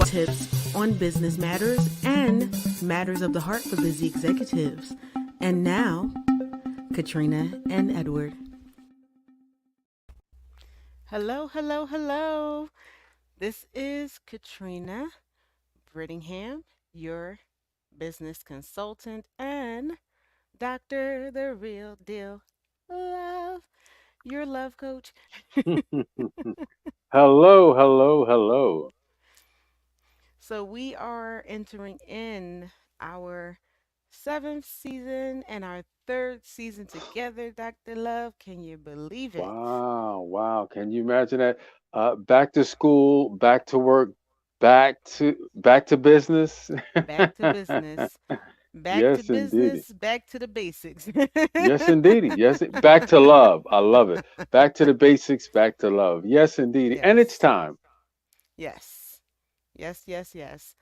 tips on business matters and matters of the heart for busy executives. And now, Katrina and Edward. Hello, hello, hello. This is Katrina Brittingham, your business consultant and Doctor the Real Deal Love, your love coach. Hello, hello, hello. So we are entering in our seventh season and our third season together, Dr. Love. Can you believe it? Wow, wow. Can you imagine that? Back to school, back to work, back to business. Back to business. Back to Yes, indeedy. business. Back to the basics. Yes, indeedy. Yes, back to love. I love it. Back to the basics, back to love. Yes, indeedy. And it's Yes. time. Yes. Yes, yes, yes.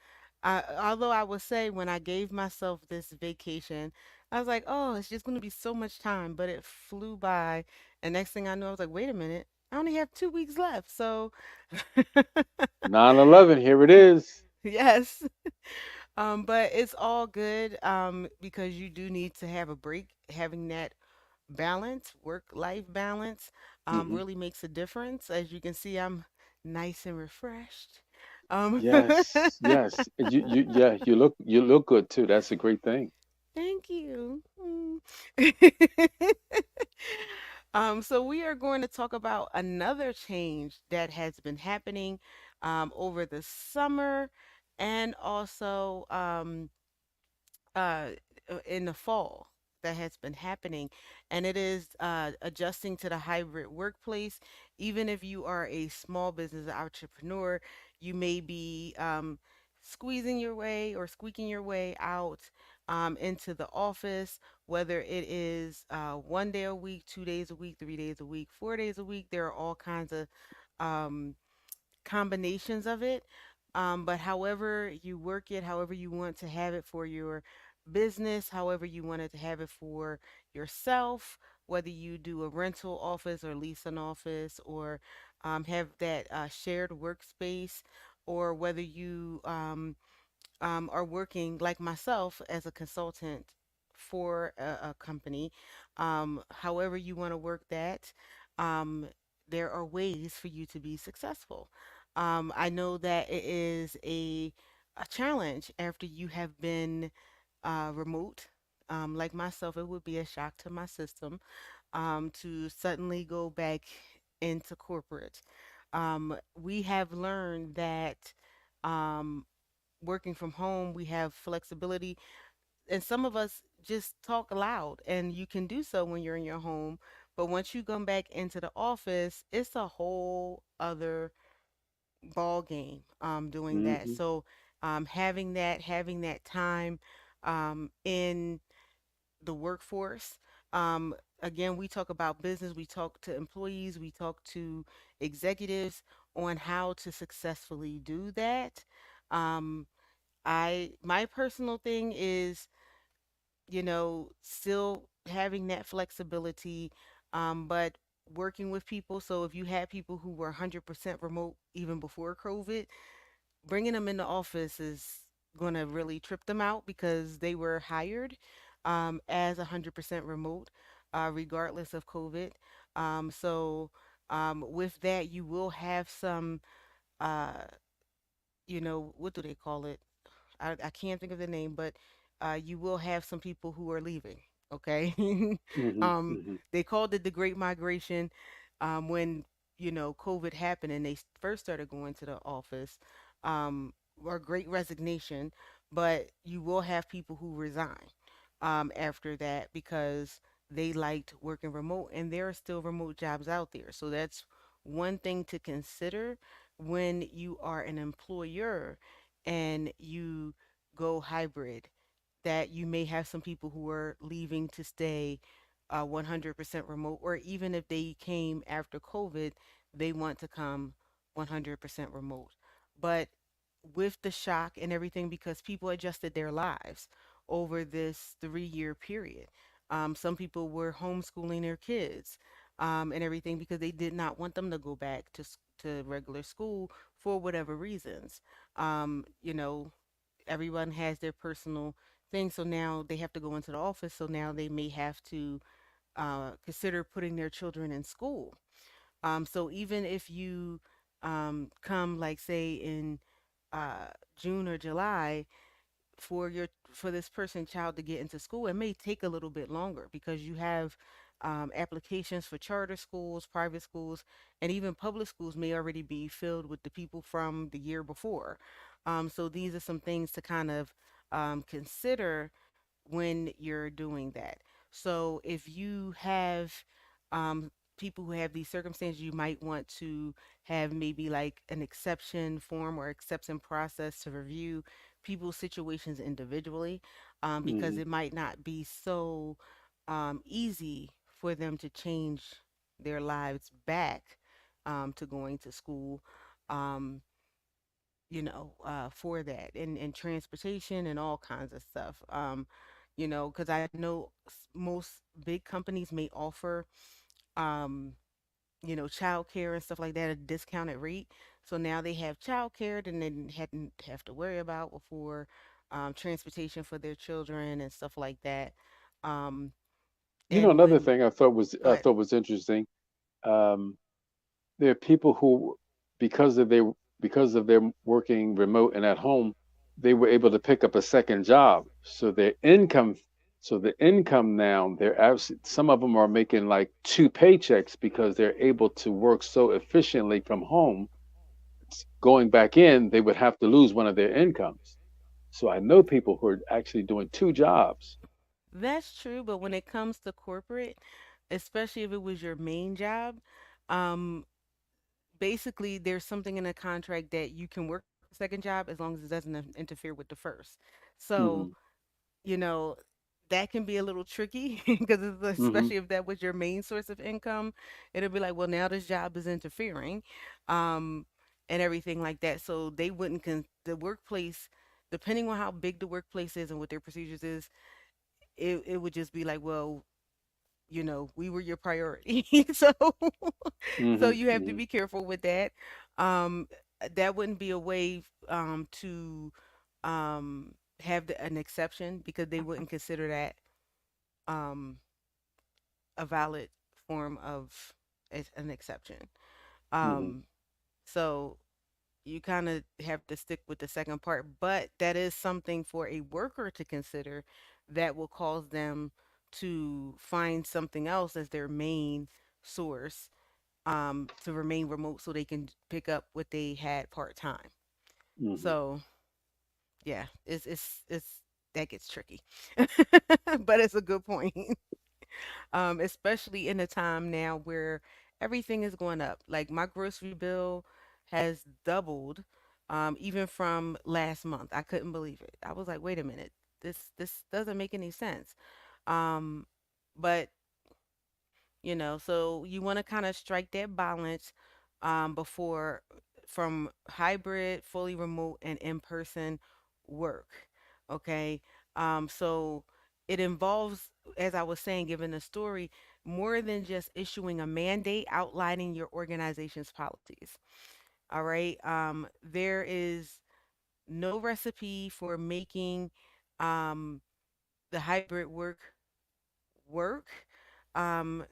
Although I would say when I gave myself this vacation, I was like, oh, it's just going to be so much time, but it flew by. And next thing I knew, I was like, wait a minute, I only have 2 weeks left. So, 9/11, here it is. yes. But it's all good because you do need to have a break. Having that balance, work-life balance, Hmm. really makes a difference. As you can see, I'm nice and refreshed. Um, Yes, yes. Yeah, you look good too. That's a great thing. Thank you. So we are going to talk about another change that has been happening over the summer and also uh, in the fall that has been happening, and it is adjusting to the hybrid workplace. Even if you are a small business entrepreneur, you may be squeezing your way or squeaking your way out into the office, whether it is 1 day a week, 2 days a week, 3 days a week, 4 days a week. There are all kinds of um, combinations of it. But however you work it, however you want to have it for your business, however you wanted to have it for yourself, whether you do a rental office or lease an office or have that shared workspace, or whether you are working like myself as a consultant for a company, however you want to work that, um, there are ways for you to be successful. I know that it is a challenge after you have been remote. Like myself, it would be a shock to my system to suddenly go back into corporate. We have learned that um, working from home, we have flexibility, and some of us just talk loud, and you can do so when you're in your home. But once you come back into the office, it's a whole other ball game doing that. Hmm. So having that time in the workforce. Again, we talk about business, we talk to employees, we talk to executives on how to successfully do that. Um, my personal thing is, still having that flexibility, but working with people. So if you had people who were 100% remote even before COVID, bringing them in the office is going to really trip them out because they were hired as 100% remote, regardless of COVID. With that, you will have some, uh, what do they call it? I can't think of the name, but you will have some people who are leaving. Okay. Hmm. um, Hmm. they called it the Great Migration when, COVID happened and they first started going to the office, or Great Resignation. But you will have people who resign after that because they liked working remote, and there are still remote jobs out there. So that's one thing to consider when you are an employer and you go hybrid, that you may have some people who are leaving to stay 100% remote, or even if they came after COVID, they want to come 100% remote. But with the shock and everything, because people adjusted their lives over this 3-year period, some people were homeschooling their kids and everything because they did not want them to go back to regular school for whatever reasons. You know, everyone has their personal thing, so now they have to go into the office. So now they may have to consider putting their children in school. So even if you come, like say in uh, June or July, for this person child to get into school, it may take a little bit longer because you have applications for charter schools, private schools, and even public schools may already be filled with the people from the year before. So these are some things to kind of consider when you're doing that. So if you have people who have these circumstances, you might want to have maybe like an exception form or exception process to review people's situations individually, because Hmm. it might not be so easy for them to change their lives back to going to school. Um, for that and transportation and all kinds of stuff. Because I know most big companies may offer, um, childcare and stuff like that at a discounted rate. So now they have childcare that they hadn't have to worry about before, transportation for their children and stuff like that. Um, You know, and another when, thing I thought was go ahead. interesting. Um, there are people who, because of their working remote and at home, they were able to pick up a second job. So the income now, some of them are making like two paychecks because they're able to work so efficiently from home. Going back in, they would have to lose one of their incomes. So I know people who are actually doing two jobs. That's true, but when it comes to corporate, especially if it was your main job, um, basically there's something in a contract that you can work the second job as long as it doesn't interfere with the first. So, Hmm. you know, that can be a little tricky because Hmm. especially if that was your main source of income, it'll be like, well, now this job is interfering, um, and everything like that. So they wouldn't the workplace, depending on how big the workplace is and what their procedures is, it would just be like, well, we were your priority. So Hmm. you have to Hmm. be careful with that. Um, that wouldn't be a way to have an exception because they wouldn't consider that um, a valid form of an exception. Hmm. Um, so you kind of have to stick with the second part, but that is something for a worker to consider that will cause them to find something else as their main source, to remain remote so they can pick up what they had part time. Hmm. So yeah, it's that gets tricky, but it's a good point. Especially in a time now where everything is going up. Like my grocery bill has doubled, even from last month. I couldn't believe it. I was like, wait a minute, this doesn't make any sense. Um, but so you want to kind of strike that balance before from hybrid, fully remote, and in-person work. Okay. So it involves, as I was saying, given the story, more than just issuing a mandate outlining your organization's policies. All right. There is no recipe for making um, the hybrid work. Um,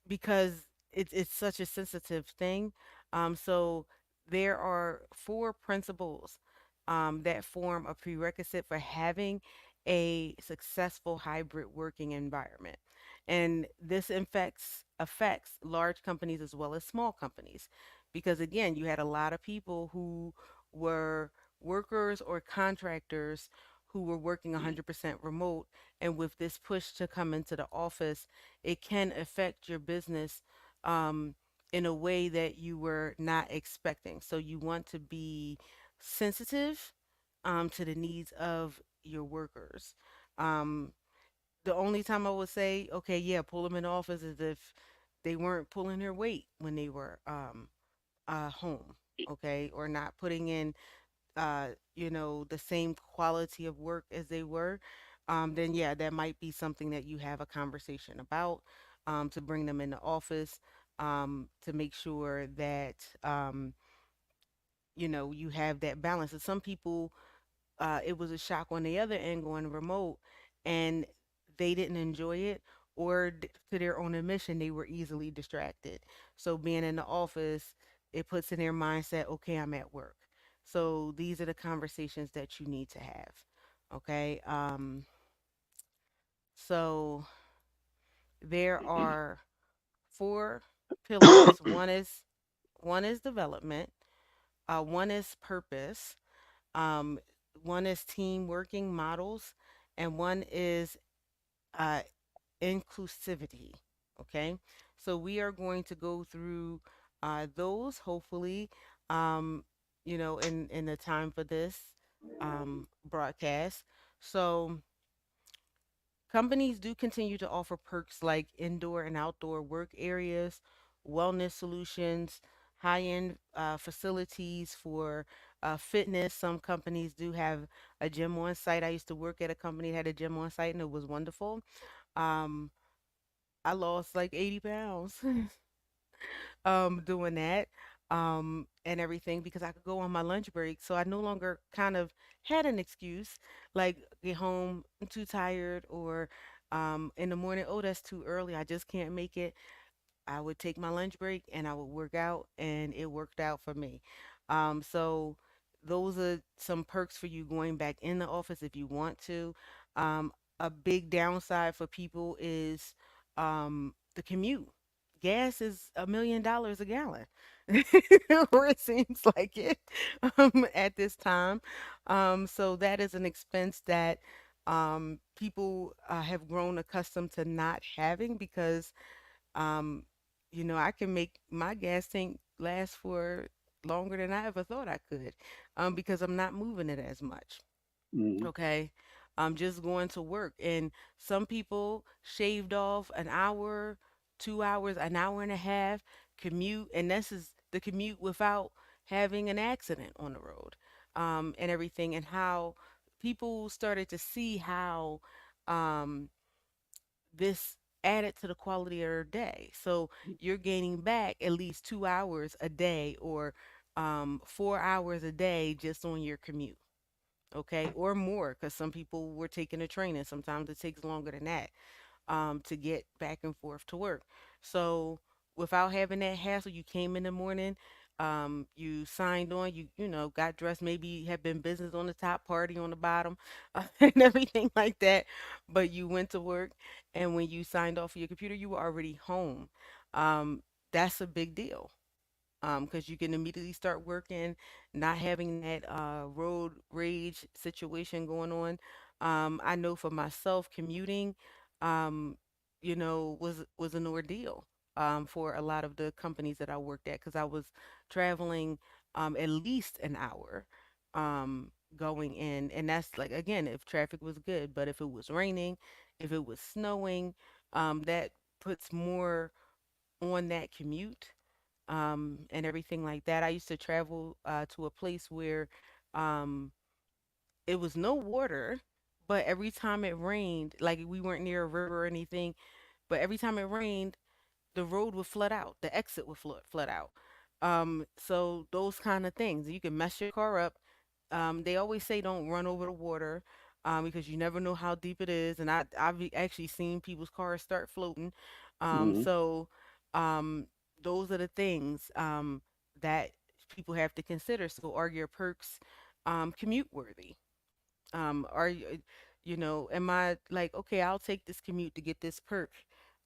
because it's such a sensitive thing. So there are four principles that form a prerequisite for having a successful hybrid working environment. And this affects large companies as well as small companies. Because again, you had a lot of people who were workers or contractors who were working 100% remote. And with this push to come into the office, it can affect your business um, in a way that you were not expecting. So you want to be sensitive to the needs of your workers. Um, the only time I would say, okay, yeah, pull them in office is if they weren't pulling their weight when they were home, okay, or not putting in the same quality of work as they were, then yeah, that might be something that you have a conversation about, to bring them in the office, to make sure that you have that balance. And some people, it was a shock on the other end going remote, and they didn't enjoy it, or to their own admission, they were easily distracted. So being in the office, it puts in their mindset, okay, I'm at work. So these are the conversations that you need to have. Okay. So there are four pillars. One is development. One is purpose. Um, One is team working models, and one is uh, inclusivity. Okay, so we are going to go through those hopefully, um, in the time for this broadcast. So companies do continue to offer perks like indoor and outdoor work areas, wellness solutions, high end facilities for fitness. Some companies do have a gym on site. I used to work at a company that had a gym on site, and it was wonderful. Um, I lost like 80 pounds doing that, and everything, because I could go on my lunch break. So I no longer kind of had an excuse like get home, I'm too tired, or in the morning, oh, that's too early, I just can't make it. I would take my lunch break and I would work out, and it worked out for me. So those are some perks for you going back in the office if you want to. Um, a big downside for people is the commute. Gas is $1 million a gallon, or it seems like it at this time. So that is an expense that people have grown accustomed to not having because um, I can make my gas tank last for longer than I ever thought I could, because I'm not moving it as much. Hmm. Okay. I'm just going to work. And some people shaved off an hour, 2 hours, an hour and a half commute. And this is the commute without having an accident on the road, and everything. And how people started to see how um, this added to the quality of their day. So you're gaining back at least 2 hours a day, or 4 hours a day just on your commute. Okay, or more, because some people were taking a train, and sometimes it takes longer than that to get back and forth to work. So without having that hassle, you came in the morning, you signed on, got dressed, maybe had been business on the top, party on the bottom, and everything like that. But you went to work, and when you signed off of your computer, you were already home. Um, that's a big deal, because you can immediately start working, not having that road rage situation going on. I know for myself, commuting, um, was an ordeal for a lot of the companies that I worked at, because I was traveling at least an hour going in, and that's like, again, if traffic was good. But if it was raining, if it was snowing, that puts more on that commute, and everything like that. I used to travel to a place where um, it was no water, but every time it rained, like we weren't near a river or anything, but every time it rained, the road would flood out, the exit would flood out. So those kind of things, you can mess your car up. They always say don't run over the water, because you never know how deep it is. And actually seen people's cars start floating. Hmm. So those are the things that people have to consider. So are your perks commute worthy? Are am I like, okay, I'll take this commute to get this perk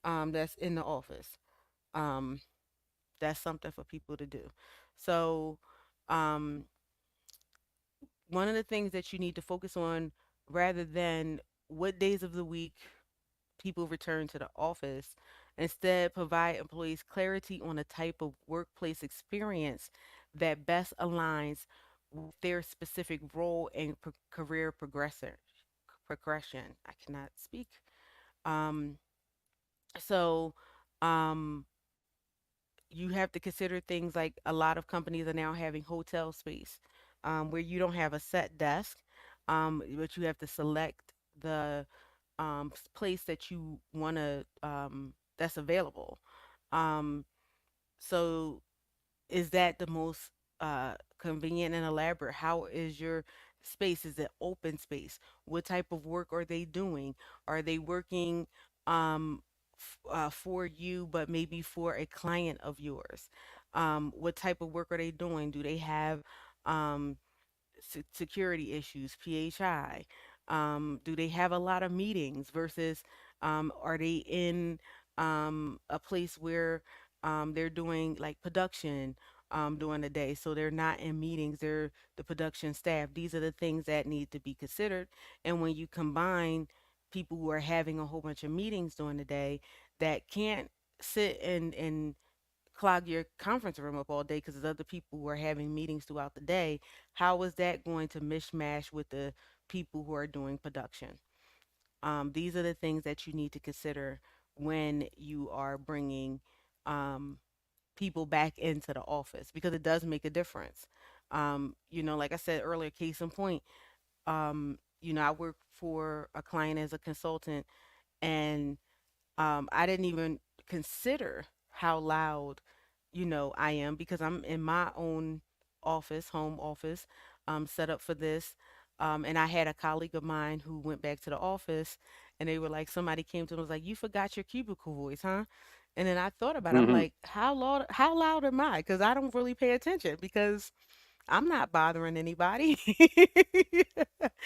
that's in the office? Um, that's something for people to do. So, um, one of the things that you need to focus on, rather than what days of the week people return to the office, instead provide employees clarity on the type of workplace experience that best aligns with their specific role and career progression. I cannot speak. Um, so, um, you have to consider things like a lot of companies are now having hotel space, where you don't have a set desk, but you have to select the place that you want to, that's available. Um, so is that the most convenient and elaborate? How is your space? Is it open space? What type of work are they doing? Are they working for you, but maybe for a client of yours? What type of work are they doing? Do they have um, security issues, PHI? Do they have a lot of meetings versus are they in a place where they're doing like production during the day? So they're not in meetings, they're the production staff. These are the things that need to be considered. And when you combine people who are having a whole bunch of meetings during the day that can't sit and clog your conference room up all day because there's other people who are having meetings throughout the day, how is that going to mishmash with the people who are doing production? These are the things that you need to consider when you are bringing people back into the office because it does make a difference. Like I said earlier, case in point, I work for a client as a consultant, and I didn't even consider how loud, I am because I'm in my own office, home office, set up for this. And I had a colleague of mine who went back to the office and they were like, somebody came to them and was like, you forgot your cubicle voice, huh? And then I thought about it. I'm Mm-hmm. like, how loud am I? Because I don't really pay attention because I'm not bothering anybody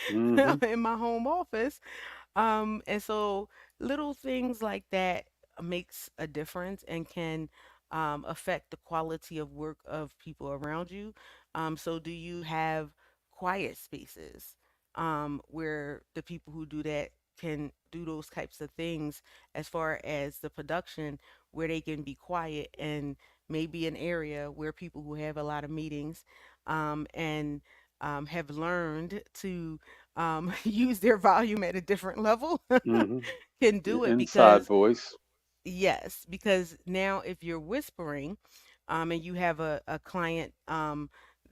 Mm-hmm. in my home office. And so little things like that makes a difference and can affect the quality of work of people around you. So do you have quiet spaces where the people who do that can do those types of things as far as the production where they can be quiet and maybe an area where people who have a lot of meetings and have learned to use their volume at a different level Mm-hmm. can Your do it inside because voice. yes, because now if you're whispering and you have a client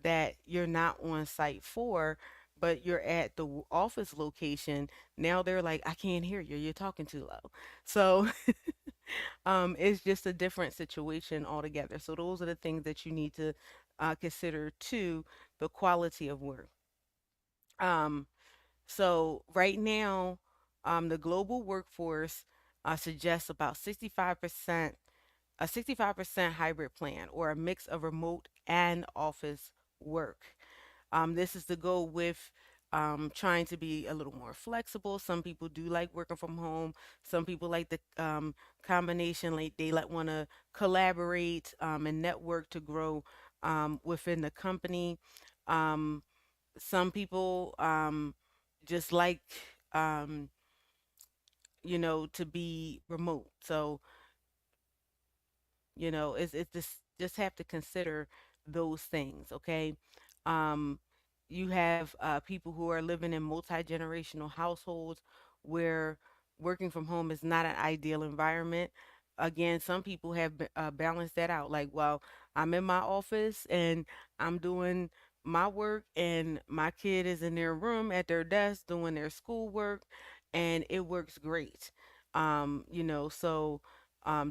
that you're not on site for, but you're at the office location, now they're like, I can't hear you, you're talking too low. So it's just a different situation altogether. So those are the things that you need to consider too, the quality of work. Um, so right now, the global workforce suggests about 65%, a 65% hybrid plan or a mix of remote and office work. This is to go with trying to be a little more flexible. Some people do like working from home. Some people like the combination, like they like want to collaborate and network to grow within the company. Um, some people just like um, to be remote. So it's just have to consider those things, okay? Um, you have people who are living in multi-generational households where working from home is not an ideal environment. Again, some people have balanced that out. Like, well, I'm in my office and I'm doing my work, and my kid is in their room at their desk doing their schoolwork, and it works great. So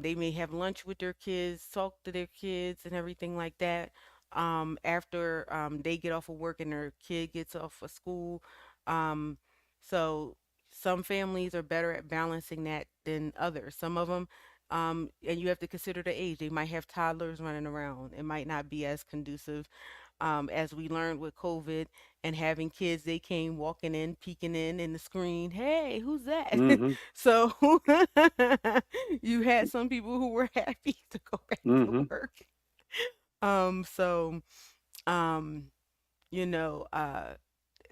they may have lunch with their kids, talk to their kids, and everything like that. After they get off of work and their kid gets off of school. Um, so some families are better at balancing that than others. Some of them, and you have to consider the age. They might have toddlers running around. It might not be as conducive as we learned with COVID and having kids, they came walking in, peeking in the screen. Hey, who's that? Mm-hmm. So you had some people who were happy to go back to Mm-hmm. work. So, um, you know, uh,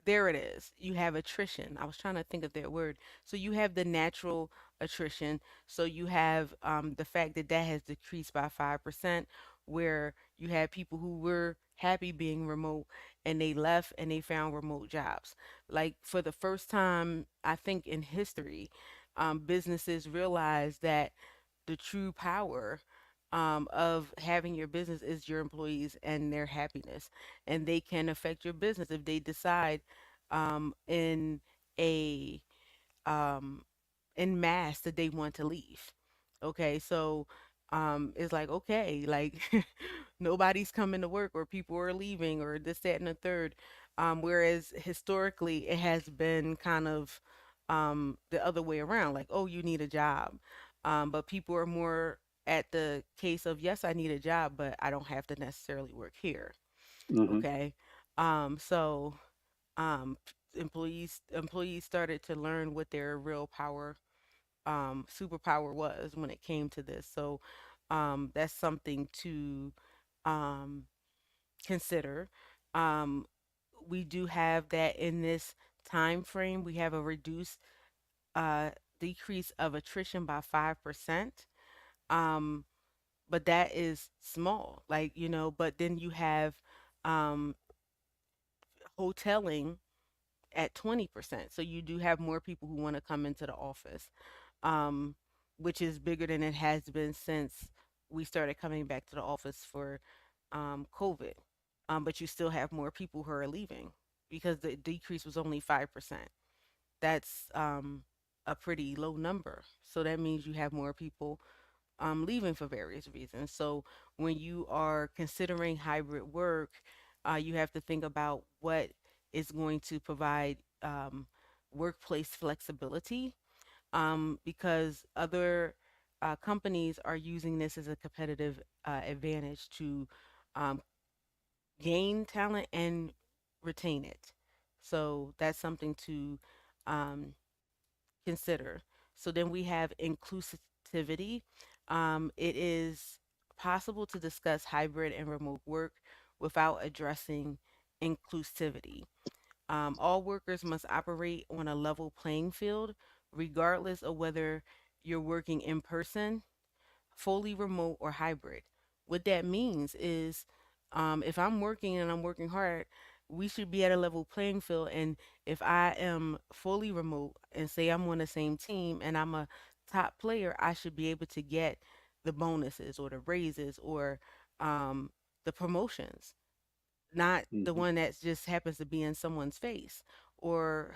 there it is. You have attrition. I was trying to think of that word. So you have the natural attrition. So you have the fact that that has decreased by 5%, where you had people who were happy being remote and they left and they found remote jobs. Like for the first time, I think in history, businesses realized that the true power of having your business is your employees and their happiness. And they can affect your business if they decide in a um, in mass that they want to leave. Okay, so It's like, okay, like nobody's coming to work or people are leaving or this, that, and the third. Whereas historically it has been kind of the other way around, like, oh, you need a job. But people are more at the case of, yes, I need a job, but I don't have to necessarily work here. Hmm. Okay. So employees started to learn what their real power superpower was when it came to this. So that's something to um, consider. Um, we do have that in this time frame. We have a reduced uh, decrease of attrition by 5%. Um, but that is small, like, but then you have um, hoteling at 20%. So you do have more people who want to come into the office, um, which is bigger than it has been since we started coming back to the office for COVID. But you still have more people who are leaving because the decrease was only 5%. That's a pretty low number. So that means you have more people leaving for various reasons. So when you are considering hybrid work, you have to think about what is going to provide workplace flexibility, because other companies are using this as a competitive advantage to um, gain talent and retain it. So that's something to um, consider. So then we have inclusivity. It is possible to discuss hybrid and remote work without addressing inclusivity. All workers must operate on a level playing field, regardless of whether you're working in person, fully remote, or hybrid. What that means is if I'm working and I'm working hard, we should be at a level playing field. And if I am fully remote and say I'm on the same team and I'm a top player, I should be able to get the bonuses or the raises or um, the promotions, not the Hmm. one that just happens to be in someone's face, or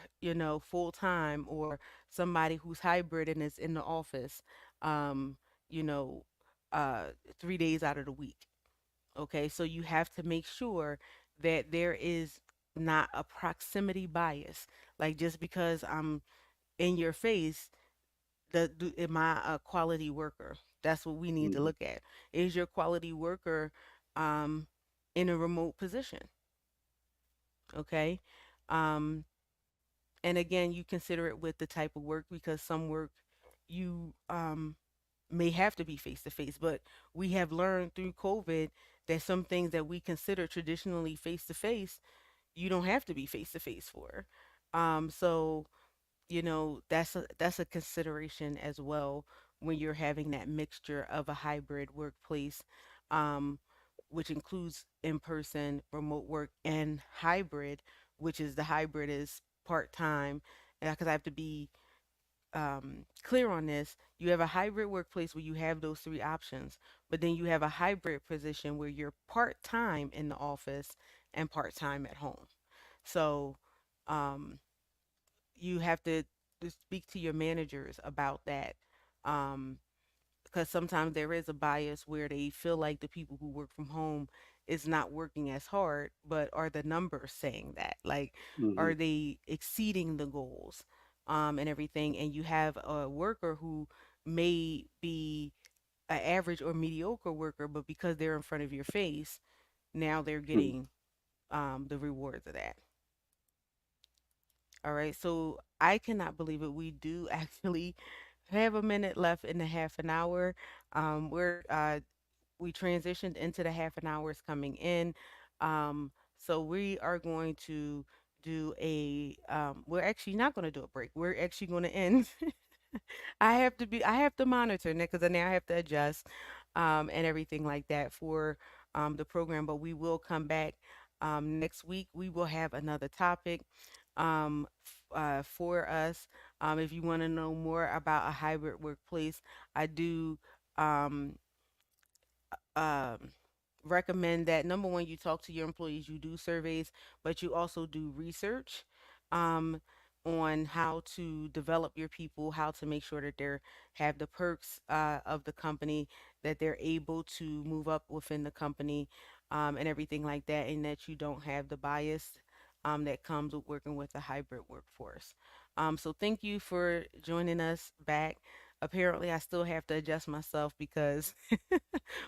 full time, or somebody who's hybrid and is in the office um you know 3 days out of the week. Okay, so you have to make sure that there is not a proximity bias, like just because I'm in your face, am I a quality worker? That's what we need to Hmm. look at. Is your quality worker um in a remote position? Okay. Um, and again, you consider it with the type of work, because some work you may have to be face to face, but we have learned through COVID that some things that we consider traditionally face to face, you don't have to be face to face for. So that's a consideration as well when you're having that mixture of a hybrid workplace, um, which includes in-person remote work and hybrid, which is the hybrid is part-time. Because I have to be clear on this, you have a hybrid workplace where you have those three options, but then you have a hybrid position where you're part-time in the office and part-time at home. So um, you have to speak to your managers about that, um, because sometimes there is a bias where they feel like the people who work from home is not working as hard, but are the numbers saying that? Like, Hmm. are they exceeding the goals, and everything? And you have a worker who may be an average or mediocre worker, but because they're in front of your face, now they're Hmm. getting the rewards of that. All right, so I cannot believe it. We do actually have a minute left in the half an hour. We transitioned into the half an hours coming in. So we are going to do we're actually not going to do a break. We're actually going to end. I have to monitor Nick, because now I have to adjust and everything like that for the program. But we will come back next week. We will have another topic for us. If you want to know more about a hybrid workplace, I do um, um, recommend that, number one, you talk to your employees, you do surveys, but you also do research. Um, on how to develop your people, how to make sure that they have the perks of the company, that they're able to move up within the company, and everything like that, and that you don't have the bias that comes with working with a hybrid workforce. So thank you for joining us back. Apparently, I still have to adjust myself because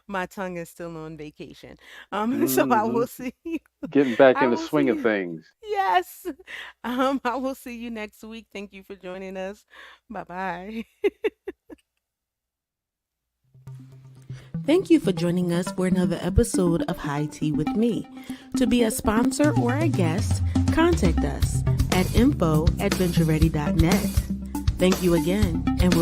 my tongue is still on vacation. So I Hmm. will see you. Getting back I in the will see swing of you. things. Yes. I will see you next week. Thank you for joining us. Bye bye. Thank you for joining us for another episode of High Tea with Me. To be a sponsor or a guest, contact us at info@ventureready.net. Thank you again, and we'll